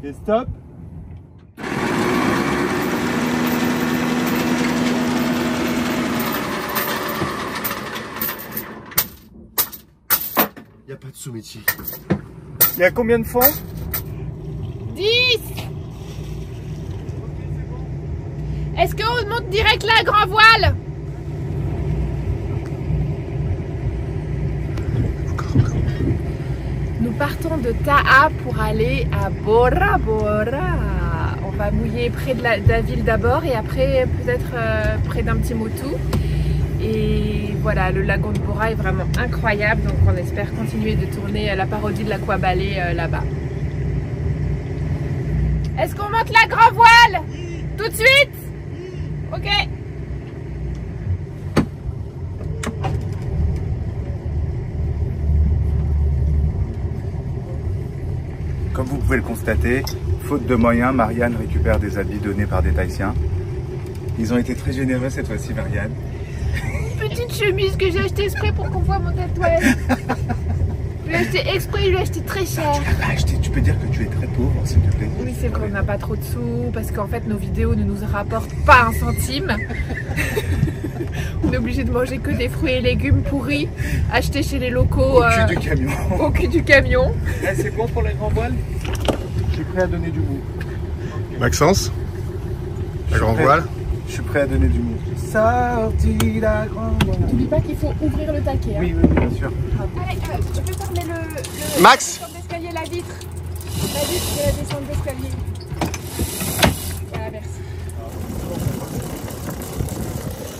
Et stop. Il n'y a pas de sous-métier. Il y a combien de fonds? 10. Est-ce qu'on monte direct là, grand voile? Nous partons de Ta'a pour aller à Bora Bora. On va mouiller près de la ville d'abord et après peut-être près d'un petit motu. Et voilà, le lagon de Bora est vraiment incroyable, donc on espère continuer de tourner la parodie de l'Aquabalé là-bas. Est-ce qu'on monte la grand voile? Tout de suite? Ok. Comme vous pouvez le constater, faute de moyens, Marianne récupère des habits donnés par des Tahitiens. Ils ont été très généreux cette fois-ci, Marianne. Petite chemise que j'ai achetée exprès pour qu'on voit mon tatouage. Je l'ai acheté exprès, je l'ai acheté très cher. Tu l'as pas acheté, tu peux dire que tu es très pauvre, s'il te plaît. Oui, c'est qu'on n'a pas trop de sous, parce qu'en fait nos vidéos ne nous rapportent pas un centime. On est obligé de manger que des fruits et légumes pourris, achetés chez les locaux. Au cul du camion. Au cul du camion. C'est bon pour les grands voiles? Je suis prêt à donner du mou. Maxence, la grand voile. Je suis prêt à donner du mou. Sorti la grande voile. N'oublie pas qu'il faut ouvrir le taquet. Hein. Oui, oui, bien sûr. Allez, tu peux fermer le Max, la descente d'escalier, la vitre. La vitre de la descente d'escalier. Voilà, merci.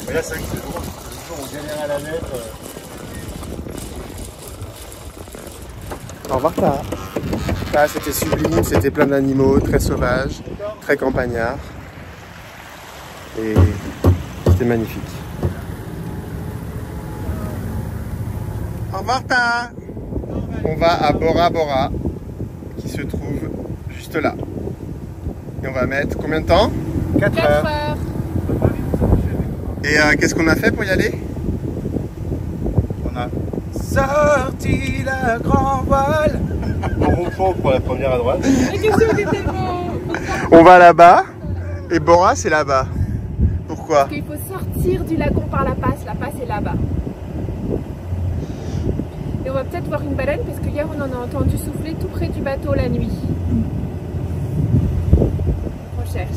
Mais là, c'est vrai que c'est drôle. Le jour où on galère à la lettre. au revoir Ta'a. Ta'a, c'était sublime, c'était plein d'animaux, très sauvages, très campagnards. Et c'était magnifique. Au revoir Ta'a. On va à Bora Bora, qui se trouve juste là. Et on va mettre combien de temps? 4 4 heures. heures. Et qu'est-ce qu'on a fait pour y aller? On a sorti la grand voile. On fond pour la première à droite. La question était beau. On va là-bas, et Bora c'est là-bas. Pourquoi? Parce qu'il faut sortir du lagon par la passe est là-bas. Et on va peut-être voir une baleine parce que hier on en a entendu souffler tout près du bateau la nuit. On cherche.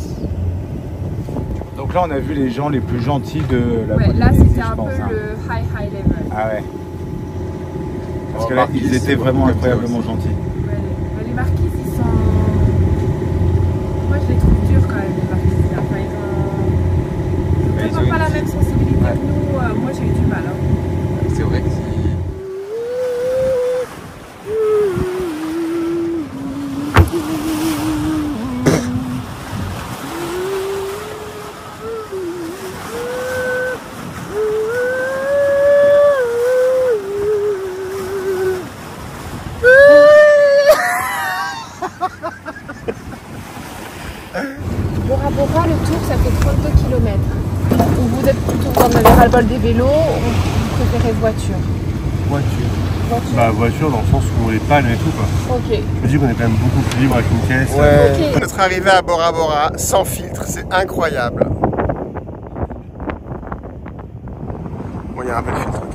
Donc là, on a vu les gens les plus gentils de la Ouais, Polynésie, là c'était je un pense, peu hein. le high level. Ah ouais. Parce que là, ils étaient vraiment incroyablement gentils. Ouais, les marquises ils sont... Moi je les trouve durs quand même les marquises. Enfin, ils ont vraiment pas la même sensibilité que nous. Moi j'ai eu du mal. Hein. C'est vrai que Bora Bora, le tour ça fait 32 km. Ou vous êtes plutôt quand on avait ras-le-bol des vélos, vous préférez voiture? Voiture. Bah voiture dans le sens où on les panne et tout quoi. Ok. Je me dis qu'on est quand même beaucoup plus libre avec une caisse. Ouais. Ok. Notre arrivée à Bora Bora, sans filtre, c'est incroyable. Bon, il y a un peu de filtre, ok.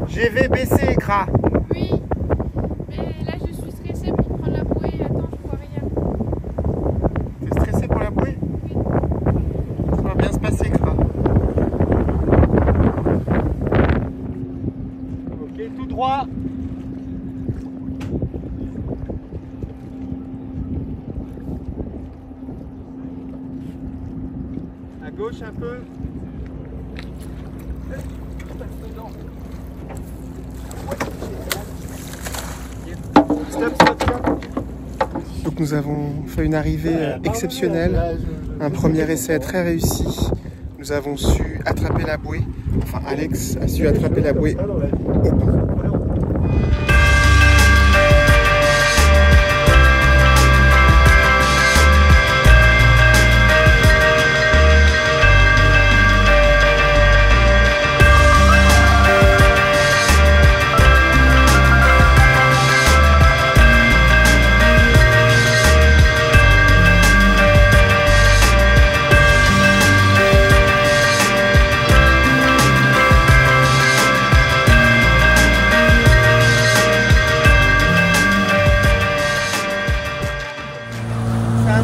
GVBC écran. Oui, mais là je suis stressée pour prendre la bouée. Attends, je vois rien. T'es stressé pour la bouée? Oui. Ça va bien se passer, Kra. Ok, tout droit. À gauche un peu. Stop, stop, stop. Donc nous avons fait une arrivée exceptionnelle, un premier essai très réussi. Nous avons su attraper la bouée, enfin Alex a su attraper la bouée.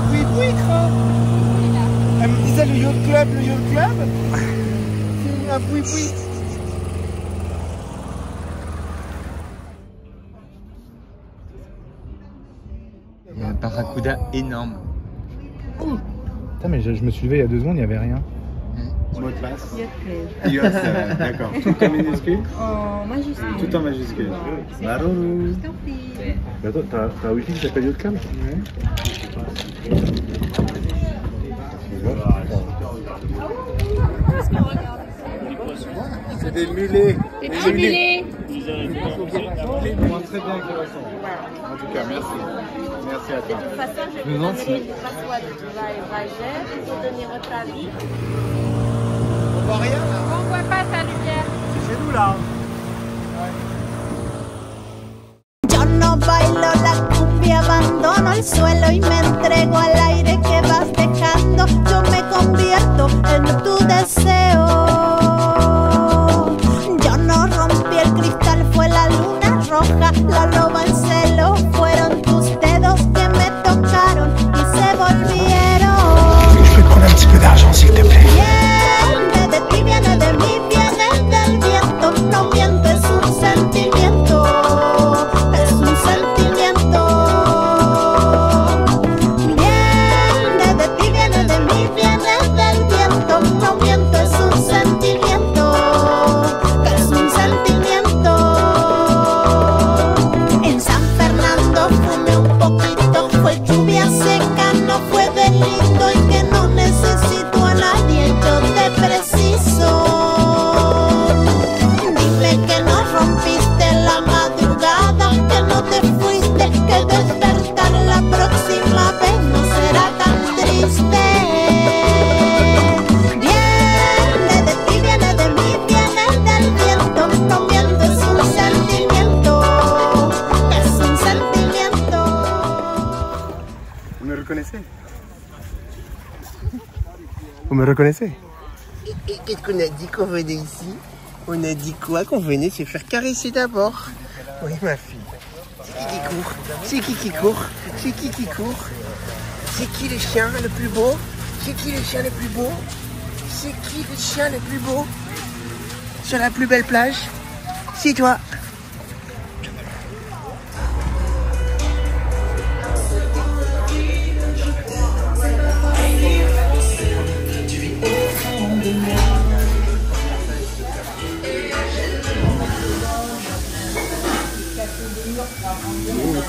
boui-boui, Cran. Elle me disait le yacht club, le yacht club. C'est un boui-boui. Il y a un barracuda énorme. Putain, mais je me suis levé il y a 2 secondes, il n'y avait rien. Mot de passe. Yacht D'accord. Tout en minuscule. en majuscule. Tout en majuscule. Je t'en prie. Mais attends, t'as un wifi qui s'appelle Yacht Club? C'est des mulets. Des petits mulets. Très bien, en tout cas, merci. Merci à toi. De toute façon, je Me demande vais si- donner le password voyageur pour donner votre avis. On voit rien là. On voit pas ta lumière. C'est chez nous là. Yo no bailo la cumbia, abandono el suelo y me entrego al aire que vas dejando. Yo me convierto en tu deseo. Yo no rompí el cristal, fue la luna roja, la loba en celo. Fueron tus dedos que me tocaron y se volvieron. Je peux prendre un petit peu d'argent s'il te plaît. Viene de ti, viene de mí, viene del viento. No miento, es un sentimiento. Es un sentimiento. Viene de ti, viene de mí, viene del viento. No miento, es un sentimiento. Es un sentimiento. En San Fernando fumé un poquito. Fue lluvia seca, no fue delito. Y que no necesito a nadie, yo te preciso. Dime que no rompiste la madrugada, que no te fuiste, que despertar la próxima vez no será tan triste. Viene de ti, viene de mí, viene del viento. No miento, es un sentimiento. Es un sentimiento. Vous me reconnaissez? Vous me reconnaissez? Et qu'est-ce qu'on a dit qu'on venait ici? On a dit quoi? Qu'on venait se faire caresser d'abord. Oui, ma fille. C'est qui court? C'est qui court? C'est qui court? C'est qui le chien le plus beau? C'est qui le chien le plus beau? C'est qui le chien le plus beau? Sur la plus belle plage? C'est toi.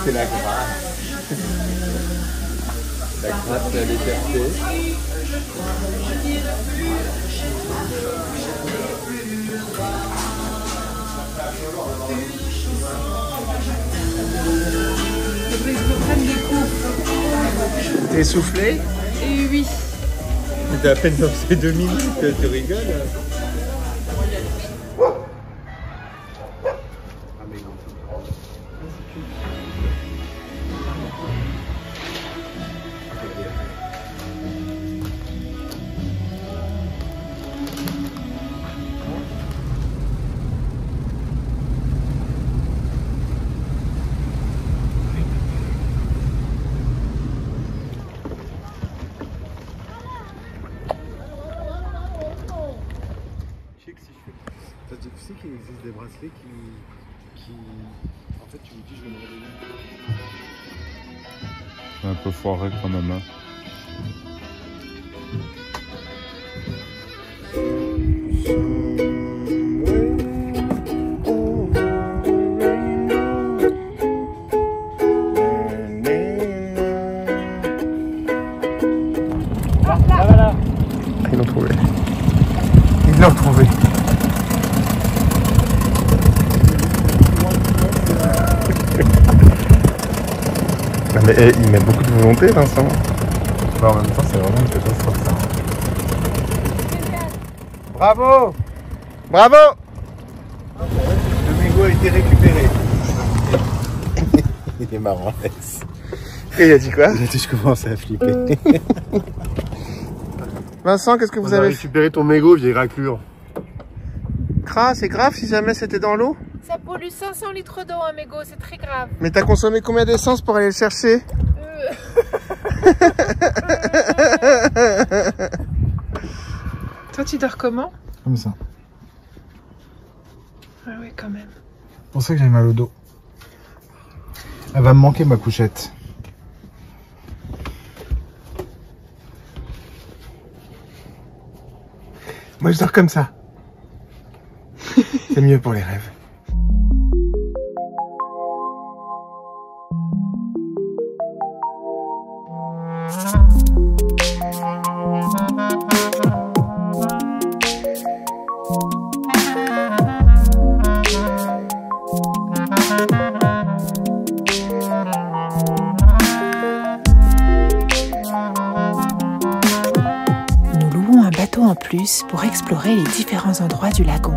C'est la grâce. La grâce de la liberté. Faudrait que je prenne des coups. T'es essoufflé? Et oui. T'as à peine dansé 2 minutes, tu rigoles. Tu sais qu'il existe des bracelets qui... En fait, tu me dis, je vais me réveiller. C'est un peu foiré quand même. Hein. Ils l'ont trouvé. Ils l'ont trouvé. Non mais il met beaucoup de volonté, Vincent. Bah, en même temps, c'est vraiment une catastrophe ça. Bravo! Bravo! Le mégot a été récupéré. Il est marrant, Alex. Et il a dit quoi? Je commence à flipper. Vincent, qu'est-ce que vous On a avez fait? récupéré ton mégot, vieille raclure. C'est grave si jamais c'était dans l'eau? Ça pollue 500 litres d'eau, un mégot, c'est très grave. Mais t'as consommé combien d'essence pour aller le chercher? tu dors comment? Comme ça. Ah oui, quand même. C'est pour ça que j'ai mal au dos. Elle va me manquer ma couchette. Moi je dors comme ça. C'est mieux pour les rêves. En plus pour explorer les différents endroits du lagon.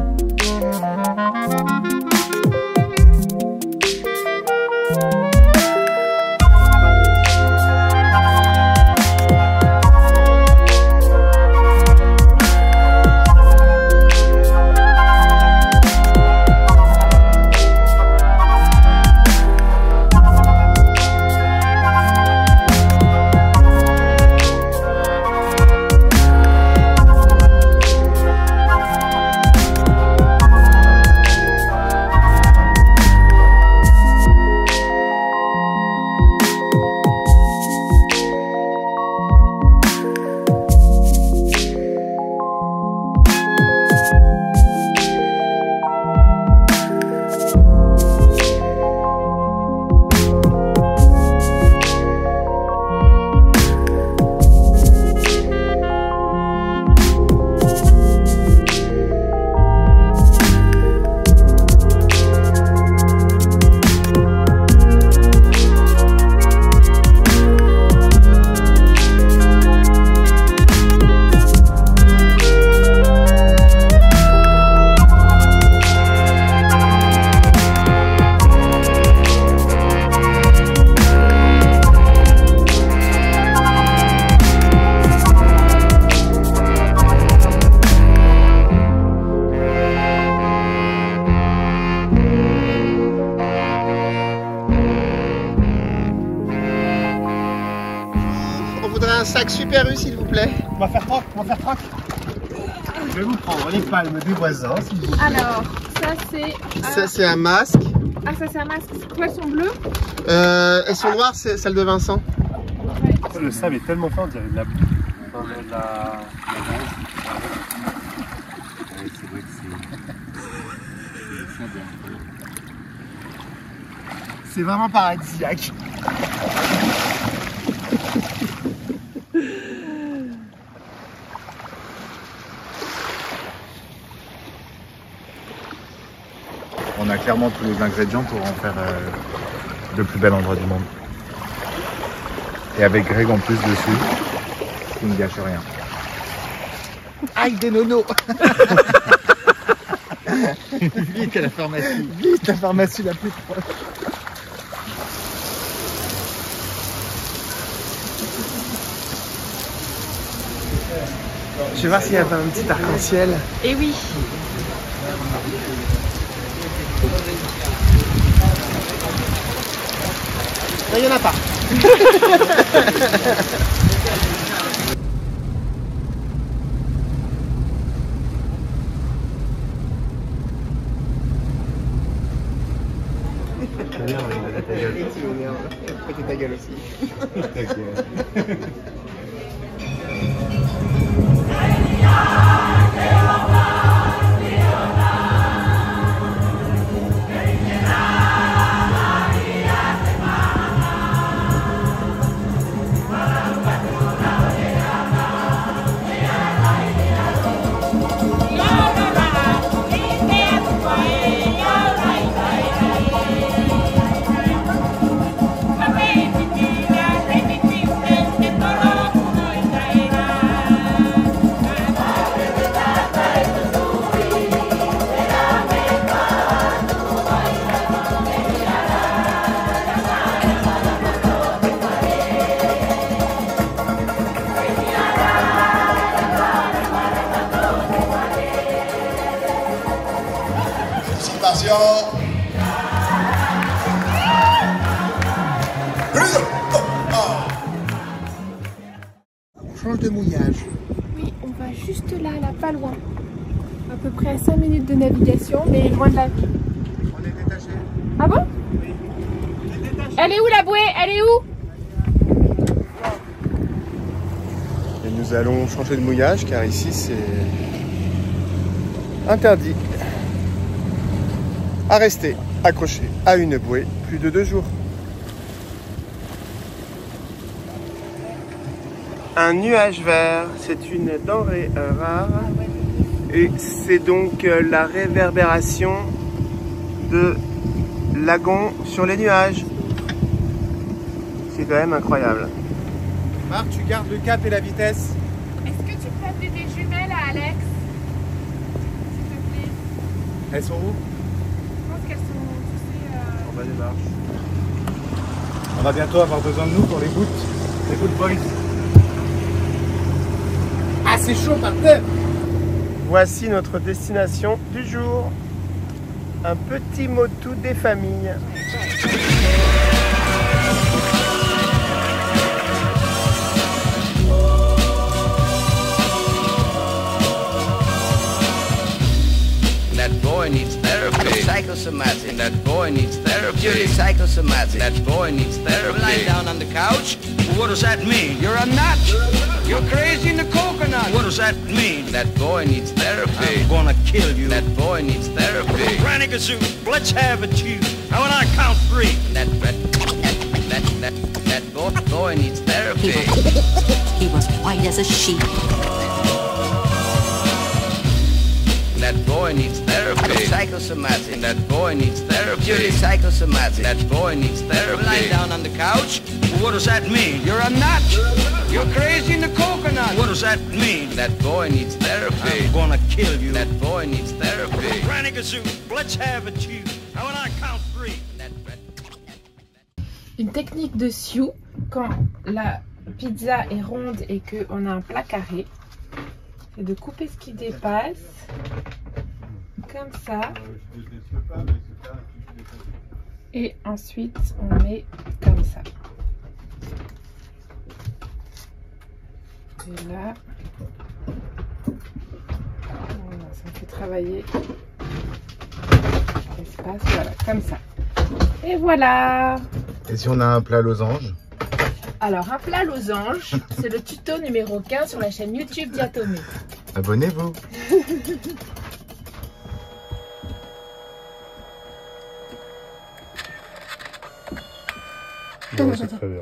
Un sac Super U s'il vous plaît. On va faire troc, on va faire troc. Je vais vous prendre les palmes des voisins s'il vous plaît. Alors, ça c'est... Ça c'est un masque. Ah, ça c'est un masque. Pourquoi elles sont bleues? Elles sont noires, c'est celle de Vincent. Ouais. Le sable est tellement fin, on dirait de la boue. Enfin, de la... C'est vrai que C'est vraiment paradisiaque. on a clairement tous les ingrédients pour en faire le plus bel endroit du monde. Et avec Greg en plus dessus, qui ne gâche rien. Aïe des nonos. Vite à la pharmacie. Vite, la pharmacie la plus proche. Je vais voir s'il y a un petit arc-en-ciel. Et oui. Il n'y en a pas. Ta gueule aussi. On change de mouillage. Oui, on va va juste là, pas loin. À peu près à 5 minutes de navigation, mais loin de la ville. On est détaché. Ah bon? Oui. On est détaché. Elle est où la bouée? Elle est où? Et nous allons changer de mouillage car ici c'est interdit à rester accroché à une bouée plus de 2 jours. Un nuage vert, c'est une denrée rare et c'est donc la réverbération de lagon sur les nuages. C'est quand même incroyable. Marc, tu gardes le cap et la vitesse. Est-ce que tu peux appeler des jumelles à Alex? S'il te plaît. Elles sont où? Je pense qu'elles sont, tu sais, En bas des marches. On va bientôt avoir besoin de nous pour les good boys. Ah, c'est chaud par terre. Voici notre destination du jour. Un petit motu des familles. That boy needs therapy. Psychosomatic. That boy needs therapy. Purely psychosomatic. That boy needs therapy. Lying down on the couch. What does that mean? You're a nut. You're crazy in the coconut. What does that mean? That boy needs therapy. I'm gonna kill you. That boy needs therapy. Granny Gazoo, let's have a chew. Now when I count 3. That boy needs therapy. He was white as a sheet. That boy needs therapy. Psychosomatic. That boy needs therapy. Purely psychosomatic. That boy needs therapy. Lying down on the couch. What does that mean? You're a nut. You're crazy in the coconut. What does that mean? That boy needs therapy. I'm gonna kill you. That boy needs therapy. Granny Gazoo, let's have a chew. Now when I count 3. une technique de sioux quand la pizza est ronde et qu'on a un plat carré. C'est de couper ce qui dépasse, comme ça. Et ensuite, on met comme ça. Et là, voilà, ça me fait travailler l'espace, voilà, comme ça. Et voilà. Et si on a un plat losange? Alors, un plat losange, c'est le tuto numéro 15 sur la chaîne YouTube Diatomée. Abonnez-vous. Bon, c'est très bien.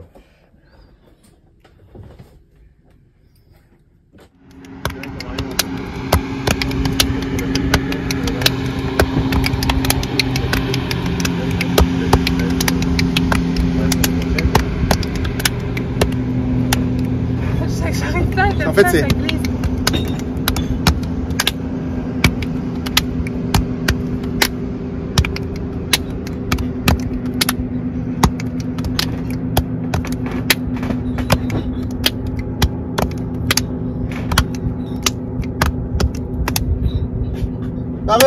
En fait, c'est... Bravo.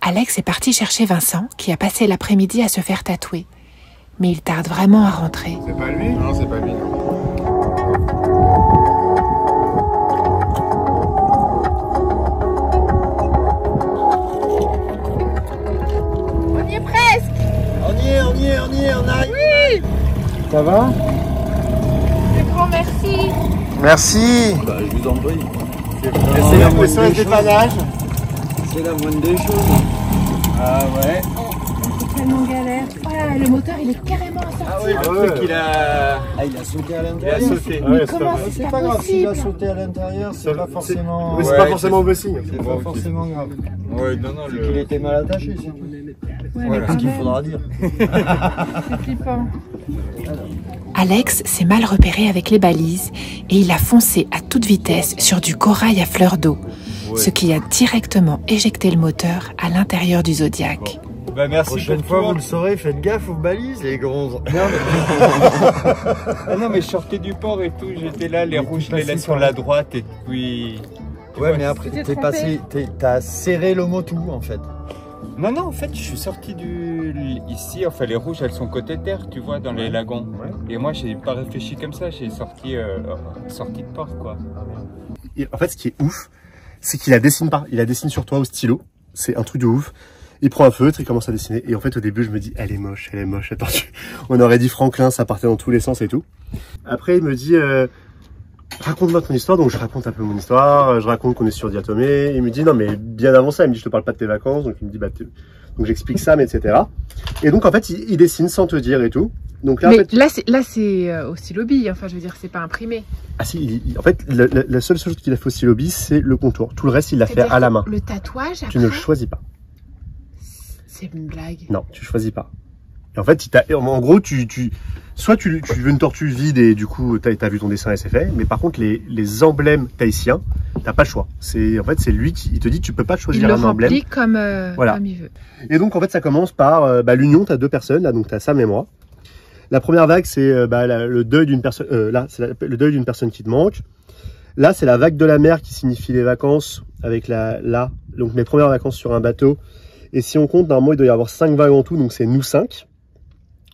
Alex est parti chercher Vincent, qui a passé l'après-midi à se faire tatouer. Mais il tarde vraiment à rentrer. C'est pas lui? Non, c'est pas lui. Non. On y est presque. On arrive. Oui. Ça va? Un grand merci. Merci. Bah, je vous en prie. C'est la poisson et dépannage. C'est la moindre des choses. Ah ouais. C'est tellement galère. Voilà, le moteur il est carrément sorti. Ah oui, le truc il a... Ah, il a sauté à l'intérieur. Il a sauté. Mais comment c'est pas grave, s'il a sauté à l'intérieur, c'est pas forcément... Mais c'est pas forcément mauvais signe. C'est pas forcément grave. Ouais, non, non, C'est qu'il était mal attaché, c'est tout. Ouais, Voilà ce qu'il faudra dire. C'est flippant. Alex s'est mal repéré avec les balises et il a foncé à toute vitesse sur du corail à fleur d'eau, ce qui a directement éjecté le moteur à l'intérieur du Zodiac. Bon. Bah merci. Prochaine fois, vous le saurez, faites gaffe aux balises, les gonzes. Non, mais je sortais du port et tout, j'étais là, les rouges, je les laisse sur la droite et puis... Ouais, mais après, t'as serré le motu en fait. Non, non, en fait, je suis sorti ici, enfin les rouges, elles sont côté terre, tu vois, dans les lagons. Ouais. Et moi, j'ai pas réfléchi comme ça, j'ai sorti de port, quoi. Et en fait, ce qui est ouf, c'est qu'il la dessine pas. Il la dessine sur toi au stylo. C'est un truc de ouf. Il prend un feutre, il commence à dessiner. Et en fait, au début, je me dis, elle est moche. Attends, on aurait dit Franklin, ça partait dans tous les sens et tout. Après, il me dit, raconte-moi ton histoire. Donc, je raconte un peu mon histoire. Je raconte qu'on est sur Diatomée. Il me dit, non, mais bien avant ça, il me dit, je te parle pas de tes vacances. Donc, il me dit, bah, donc j'explique ça, mais etc. Et donc, en fait, il dessine sans te dire et tout. Donc là, mais en fait, là, c'est au stylo bille. Enfin, je veux dire, c'est pas imprimé. Ah si, en fait, la seule chose qu'il a fait au stylo bille, c'est le contour. Tout le reste, il l'a fait à la main. Le tatouage, après, tu ne le choisis pas. C'est une blague. Non, tu choisis pas. Et en fait, en gros, soit tu veux une tortue vide et du coup, t'as vu ton dessin et c'est fait. Mais par contre, les emblèmes tahitiens, t'as pas le choix. En fait, c'est lui qui te dit, tu peux pas choisir un emblème. Il le remplit comme il veut. Et donc, en fait, ça commence par l'union. T'as deux personnes, là, donc t'as Sam et moi. La première vague, c'est le deuil d'une personne. Là, c'est le deuil d'une personne qui te manque. Là, c'est la vague de la mer qui signifie les vacances avec donc mes premières vacances sur un bateau. Et si on compte, normalement, il doit y avoir 5 vagues en tout, donc c'est nous 5.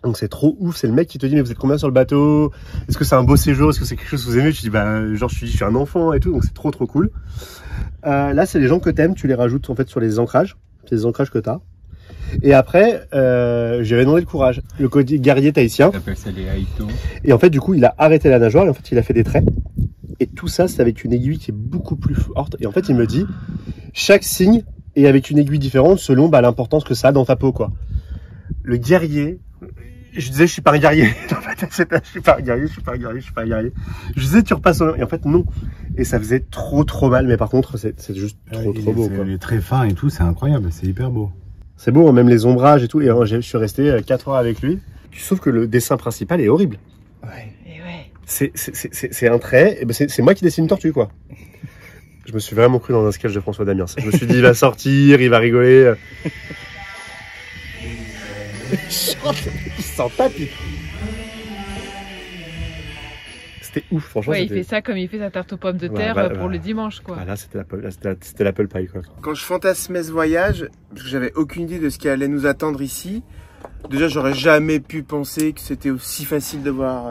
Donc c'est trop ouf, c'est le mec qui te dit, mais vous êtes combien sur le bateau? Est-ce que c'est un beau séjour? Est-ce que c'est quelque chose que vous aimez? Tu dis, bah, genre, je suis un enfant et tout, donc c'est trop cool. Là, c'est les gens que t'aimes, tu les rajoutes en fait sur les ancrages. C'est les ancrages que t'as. Et après, j'avais demandé le courage, le guerrier tahitien. On appelle ça les haïtos. Et en fait, du coup, il a arrêté la nageoire et en fait, il a fait des traits. Et tout ça, c'est avec une aiguille qui est beaucoup plus forte. Et en fait, il me dit, chaque signe est avec une aiguille différente selon l'importance que ça a dans ta peau, quoi. Le guerrier, je disais, je suis pas un guerrier. Je suis pas un guerrier. Je disais, tu repasses au... Et en fait, non. Et ça faisait trop mal. Mais par contre, c'est juste trop beau, quoi. Il est très fin et tout, c'est incroyable, c'est hyper beau. C'est beau, même les ombrages et tout. Et je suis resté 4 heures avec lui. Sauf que le dessin principal est horrible. Ouais. C'est un trait. C'est moi qui dessine une tortue, quoi. Je me suis vraiment cru dans un sketch de François Damiens. Je me suis dit, il va sortir, il va rigoler. Il s'en tape. C'était ouf, franchement. Ouais, il fait ça comme il fait sa tarte aux pommes de terre pour le dimanche, quoi. Là, c'était l'apple pie, quoi. Quand je fantasmais ce voyage, parce que j'avais aucune idée de ce qui allait nous attendre ici, déjà, j'aurais jamais pu penser que c'était aussi facile de voir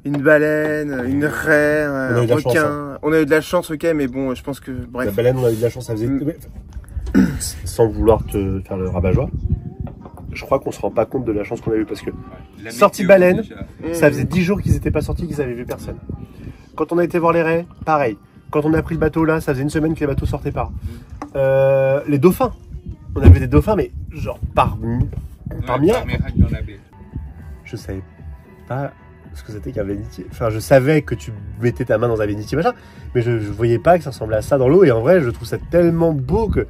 une baleine, une raie, un requin. On a eu de la chance, ok, mais bon, je pense que, bref. La baleine, on a eu de la chance, ça faisait... Sans vouloir te faire le rabat-joie, je crois qu'on se rend pas compte de la chance qu'on a eue parce que sortie baleine, ça faisait 10 jours qu'ils étaient pas sortis, qu'ils avaient vu personne. Quand on a été voir les raies, pareil. Quand on a pris le bateau là, ça faisait une semaine que les bateaux sortaient pas. Les dauphins, on avait des dauphins, mais genre par miracle dans la baie. Je savais pas ce que c'était qu'un vénitier. Enfin, je savais que tu mettais ta main dans un vénitier, machin, mais je voyais pas que ça ressemblait à ça dans l'eau. Et en vrai, je trouve ça tellement beau que...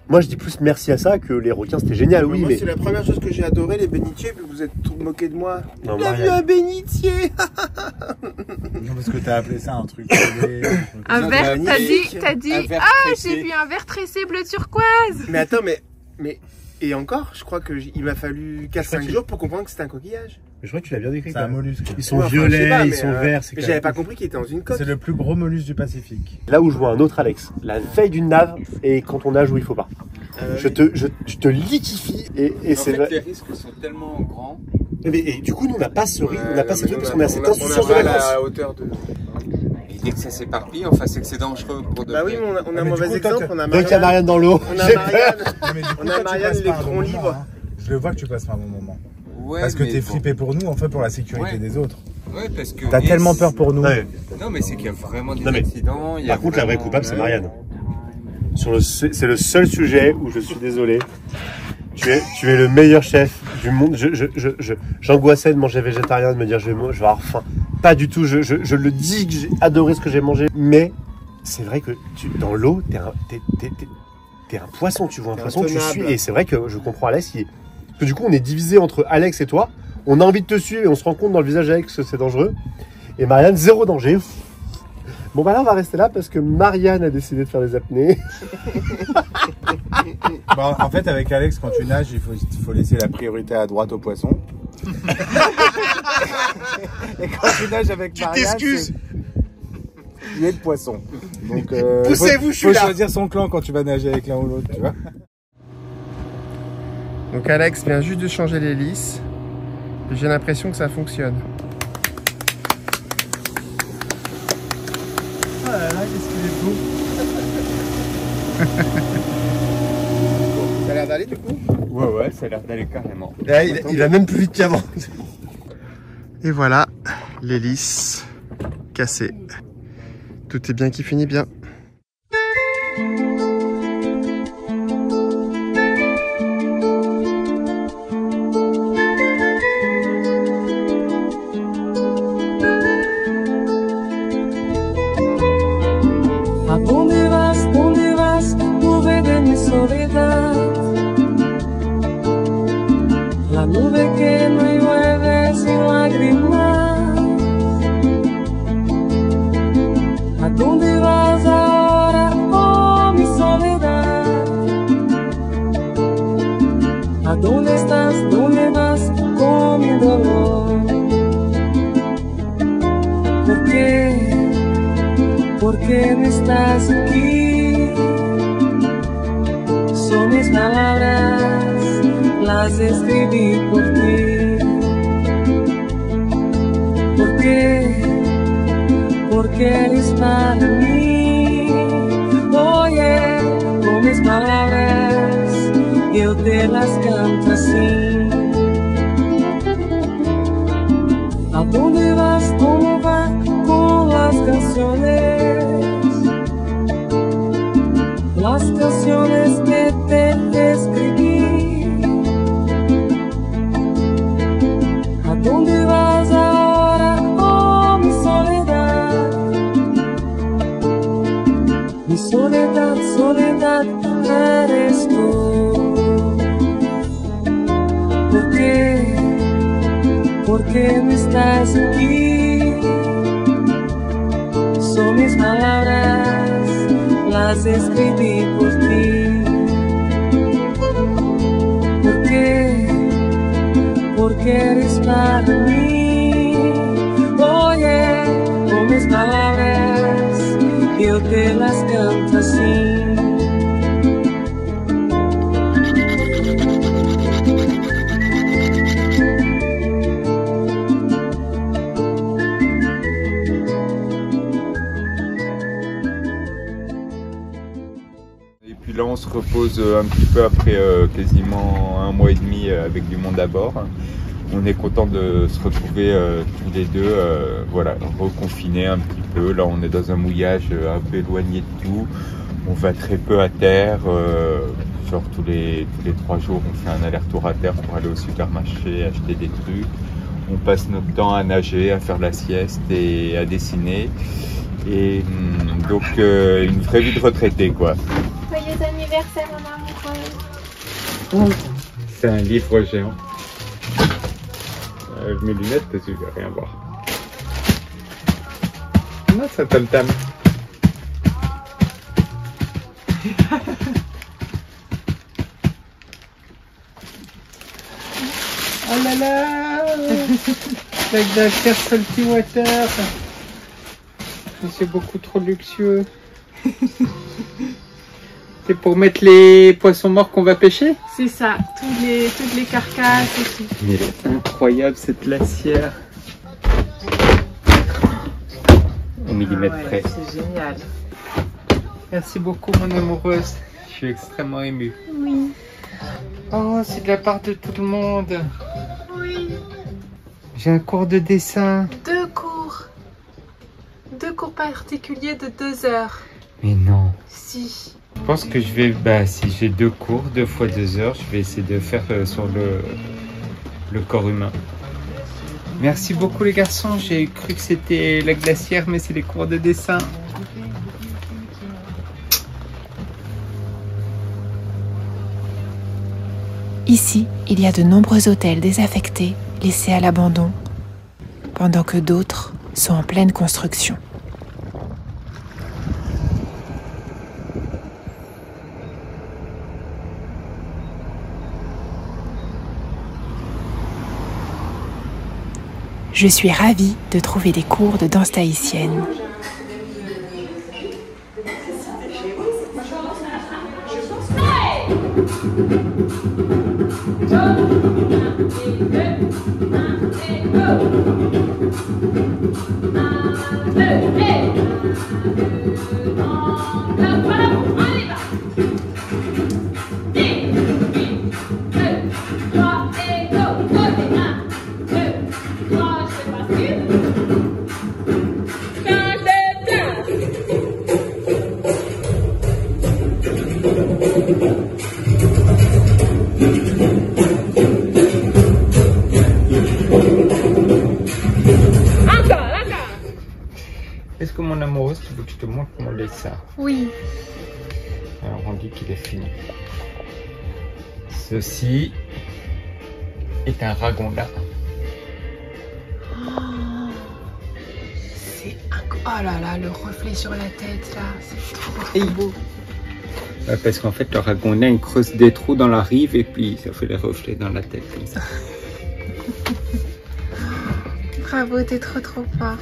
Moi, je dis plus merci à ça que les requins, c'était génial, oui. Moi, mais c'est la première chose que j'ai adoré, les bénitiers, puis vous êtes tout moqué de moi. Non, il a vu un bénitier. Non, parce que t'as appelé ça un truc. Un verre, t'as dit, ah, j'ai vu un verre tressé bleu turquoise. Mais attends, mais et encore, je crois qu'il m'a fallu 4-5 jours pour comprendre que c'était un coquillage. Mais je crois que tu l'as bien décrit. C'est un mollusque. Ils sont violets, ils sont verts. Mais j'avais pas compris qu'il était dans une coque. C'est le plus gros mollusque du Pacifique. Là où je vois un autre Alex, la veille d'une nave et quand on nage où il faut pas. Je te liquifie et c'est vrai. Les risques sont tellement grands. Et du coup, nous on n'a pas ce truc parce qu'on a cette insouciance de vacances. À la hauteur de... Et dès que ça s'éparpille, enfin c'est que c'est dangereux pour de... Bah oui, mais on a un mauvais exemple. On a Marianne. Donc il y a Marianne dans l'eau. On a Marianne l'électron libre. Je le vois que tu passes par un bon moment. Ouais, parce que t'es flippé pour nous, en fait, pour la sécurité des autres. Ouais, parce que... T'as tellement peur pour nous. Ouais. Non, mais c'est qu'il y a vraiment des accidents. Par contre, la vraie coupable, c'est Marianne. C'est le seul sujet où je suis désolé. Tu es le meilleur chef du monde. J'angoissais de manger végétarien, de me dire je vais avoir faim. Pas du tout, je le dis que j'ai adoré ce que j'ai mangé. Mais c'est vrai que dans l'eau, t'es un poisson, tu vois un poisson, tu suis. Et c'est vrai que je comprends Alex parce que du coup on est divisé entre Alex et toi. On a envie de te suivre et on se rend compte dans le visage d'Alex que c'est dangereux. Et Marianne, zéro danger. Bon bah là on va rester là parce que Marianne a décidé de faire des apnées. Bon, en fait avec Alex quand tu nages il faut laisser la priorité à droite aux poissons. Et quand tu nages avec Marianne, il est le poisson. Donc poussez-vous, je suis là. Faut choisir son clan quand tu vas nager avec l'un ou l'autre, tu vois. Donc Alex vient juste de changer l'hélice. J'ai l'impression que ça fonctionne. Oh là là, qu'est-ce qu'il est beau. Ça a l'air d'aller du coup? Ouais, ça a l'air d'aller carrément. Là, il a même plus vite qu'avant. Et voilà, l'hélice cassée. Tout est bien qui finit bien. La nube que no llueve sin lágrimas. ¿A dónde vas ahora, oh mi soledad? ¿A dónde estás, dónde vas con mi dolor? ¿Por qué? ¿Por qué no estás aquí? Son mis palabras, las escribí por ti. ¿Por qué? Porque eres para mí. Oye, con mis palabras yo te las canto así. ¿A dónde vas? ¿Cómo va con las canciones? Las canciones que te escribí. ¿A dónde vas ahora, oh mi soledad? Mi soledad, soledad eres tú. ¿Por qué? ¿Por qué no estás aquí? Son mis palabras, las escribí por ti. ¿Por qué? Porque eres para mí. Oye, con mis palabras yo te las canto así. Et puis là on se repose un petit peu après quasiment 1 mois et demi avec du monde à bord. On est content de se retrouver tous les deux, voilà, reconfinés un petit peu. Là on est dans un mouillage un peu éloigné de tout. On va très peu à terre, genre tous les 3 jours on fait un aller-retour à terre pour aller au supermarché, acheter des trucs. On passe notre temps à nager, à faire la sieste et à dessiner. Et donc une vraie vie de retraité quoi. Joyeux anniversaire mon amoureux. C'est un livre géant. Mes lunettes parce que je vais rien voir. Non, ça tam-tam. Oh là là. La glacière Salty Water. C'est beaucoup trop luxueux. C'est pour mettre les poissons morts qu'on va pêcher? C'est ça, toutes les carcasses et tout. Mais elle est incroyable cette glacière. Au millimètre près. C'est génial. Merci beaucoup mon amoureuse. Je suis extrêmement ému. Oui. Oh, c'est de la part de tout le monde. Oui. J'ai un cours de dessin. 2 cours. 2 cours particuliers de 2 heures. Mais non. Si. Je pense que je vais, si j'ai 2 cours, 2 fois 2 heures, je vais essayer de faire sur le corps humain. Merci beaucoup les garçons, j'ai cru que c'était la glacière, mais c'est les cours de dessin. Ici, il y a de nombreux hôtels désaffectés, laissés à l'abandon, pendant que d'autres sont en pleine construction. Je suis ravie de trouver des cours de danse tahitienne. Est-ce que mon amoureuse, tu veux que je te montre mon dessin? Oui. Alors on dit qu'il est fini. Ceci est un ragondin. C'est incroyable. Oh là là, le reflet sur la tête là, c'est trop beau. Parce qu'en fait, le ragondin il creuse des trous dans la rive et puis ça fait les reflets dans la tête comme ça. Bravo, t'es trop fort.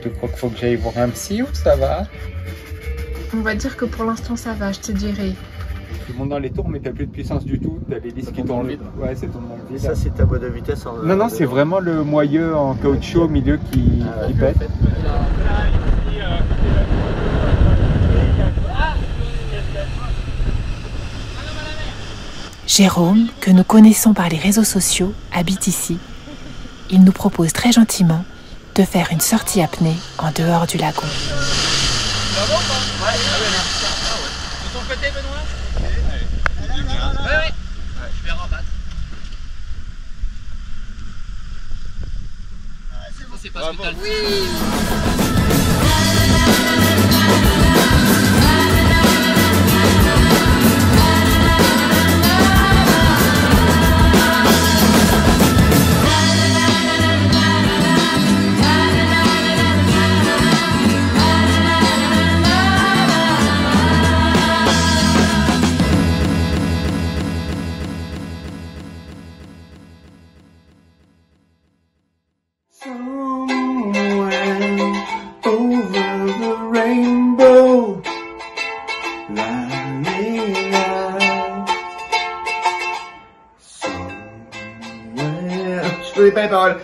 Tu crois qu'il faut que j'aille voir un psy ou ça va? On va dire que pour l'instant ça va, je te dirai. Tu montes dans les tours mais t'as plus de puissance du tout, t'as les disques qui tournent dans le vide. Ouais, c'est ton dans le vide. Ça c'est ta boîte de vitesse en... Non, non, c'est vraiment le moyeu en caoutchouc au milieu qui pète. Jérôme, que nous connaissons par les réseaux sociaux, habite ici. Il nous propose très gentiment de faire une sortie apnée en dehors du lagon. Ça va ou pas? Ouais, de ton côté, Benoît? Ouais. Je vais rabattre. C'est bon, c'est pas ce que t'as le Je peux les paroles.